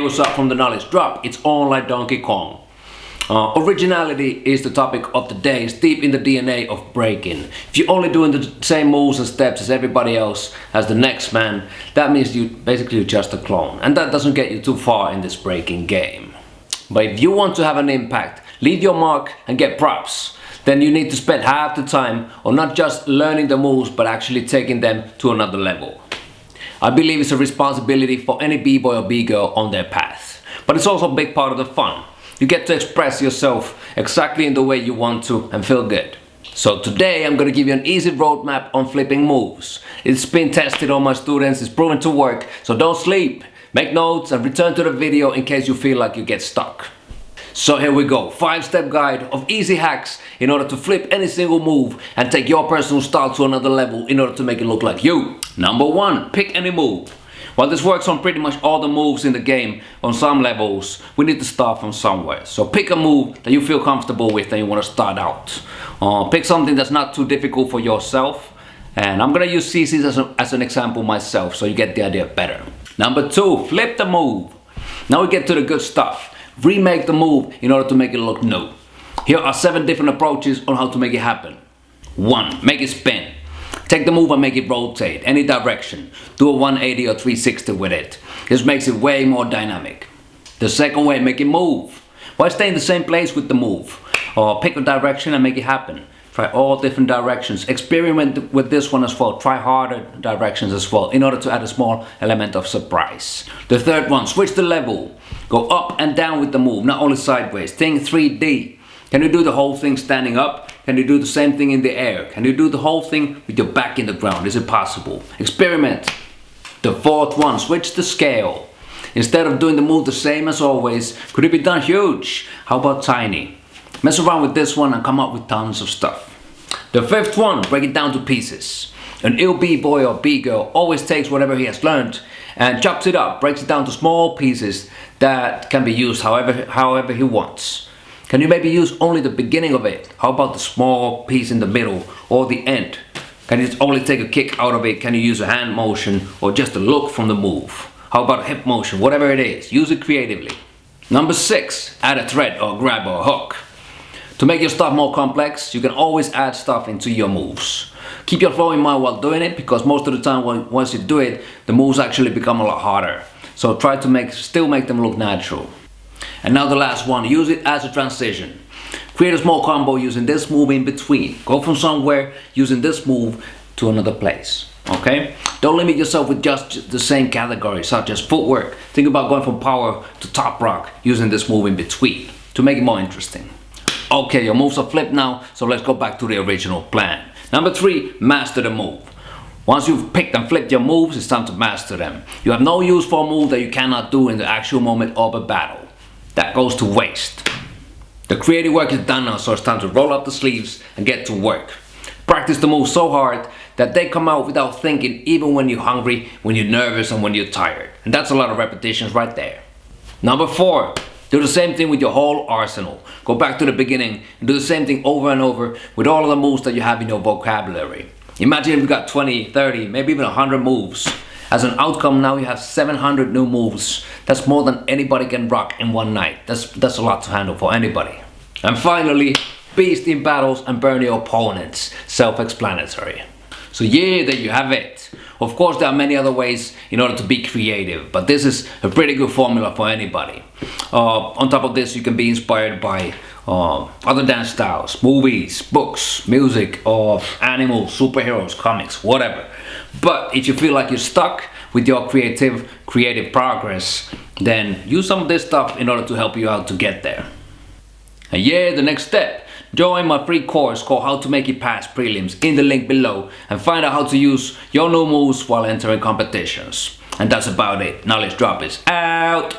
Hey, what's up from the Knowledge Drop? It's on like Donkey Kong. Originality is the topic of the day. It's deep in the DNA of breaking. If you're only doing the same moves and steps as everybody else, as the next man, that means you're just a clone. And that doesn't get you too far in this breaking game. But if you want to have an impact, leave your mark and get props, then you need to spend half the time on not just learning the moves, but actually taking them to another level. I believe it's a responsibility for any b-boy or b-girl on their path. But it's also a big part of the fun. You get to express yourself exactly in the way you want to and feel good. So today I'm gonna give you an easy roadmap on flipping moves. It's been tested on my students, it's proven to work, so don't sleep. Make notes and return to the video in case you feel like you get stuck. So here we go, 5-step guide of easy hacks in order to flip any single move and take your personal style to another level in order to make it look like you. Number 1, pick any move. While this works on pretty much all the moves in the game on some levels, we need to start from somewhere. So pick a move that you feel comfortable with and you want to start out. Pick something that's not too difficult for yourself. And I'm gonna use CCs as an example myself so you get the idea better. Number 2, flip the move. Now we get to the good stuff. Remake the move in order to make it look new. Here are 7 different approaches on how to make it happen. 1. Make it spin. Take the move and make it rotate any direction. Do a 180 or 360 with it. This makes it way more dynamic. The second way, make it move. Why stay in the same place with the move? Or pick a direction and make it happen. Try all different directions. Experiment with this one as well. Try harder directions as well in order to add a small element of surprise. The third one, switch the level. Go up and down with the move, not only sideways. Think 3D. Can you do the whole thing standing up? Can you do the same thing in the air? Can you do the whole thing with your back in the ground? Is it possible? Experiment. The fourth one, switch the scale. Instead of doing the move the same as always, could it be done huge? How about tiny? Mess around with this one and come up with tons of stuff. The fifth one, break it down to pieces. An ill b-boy or b-girl always takes whatever he has learned and chops it up, breaks it down to small pieces that can be used however he wants. Can you maybe use only the beginning of it? How about the small piece in the middle or the end? Can you only take a kick out of it? Can you use a hand motion or just a look from the move? How about a hip motion? Whatever it is, use it creatively. Number 6, add a thread or grab or hook. To make your stuff more complex, you can always add stuff into your moves. Keep your flow in mind while doing it, because most of the time once you do it, the moves actually become a lot harder. So try to still make them look natural. And now the last one, use it as a transition. Create a small combo using this move in between. Go from somewhere using this move to another place. Okay? Don't limit yourself with just the same category, such as footwork. Think about going from power to top rock using this move in between to make it more interesting. Okay, your moves are flipped now, so let's go back to the original plan. Number 3, master the move. Once you've picked and flipped your moves, it's time to master them. You have no use for a move that you cannot do in the actual moment of a battle. That goes to waste. The creative work is done now, so it's time to roll up the sleeves and get to work. Practice the moves so hard that they come out without thinking, even when you're hungry, when you're nervous, and when you're tired. And that's a lot of repetitions right there. Number 4, do the same thing with your whole arsenal. Go back to the beginning and do the same thing over and over with all of the moves that you have in your vocabulary. Imagine if you got 20, 30, maybe even 100 moves. As an outcome, now you have 700 new moves. That's more than anybody can rock in one night. That's a lot to handle for anybody. And finally, beast in battles and burn your opponents. Self-explanatory. So yeah, there you have it. Of course, there are many other ways in order to be creative, but this is a pretty good formula for anybody. On top of this, you can be inspired by other dance styles, movies, books, music, or animals, superheroes, comics, whatever. But if you feel like you're stuck with your creative progress, then use some of this stuff in order to help you out to get there. And yeah, the next step. Join my free course called How to Make It Past Prelims in the link below and find out how to use your new moves while entering competitions. And that's about it. Knowledge Drop is out.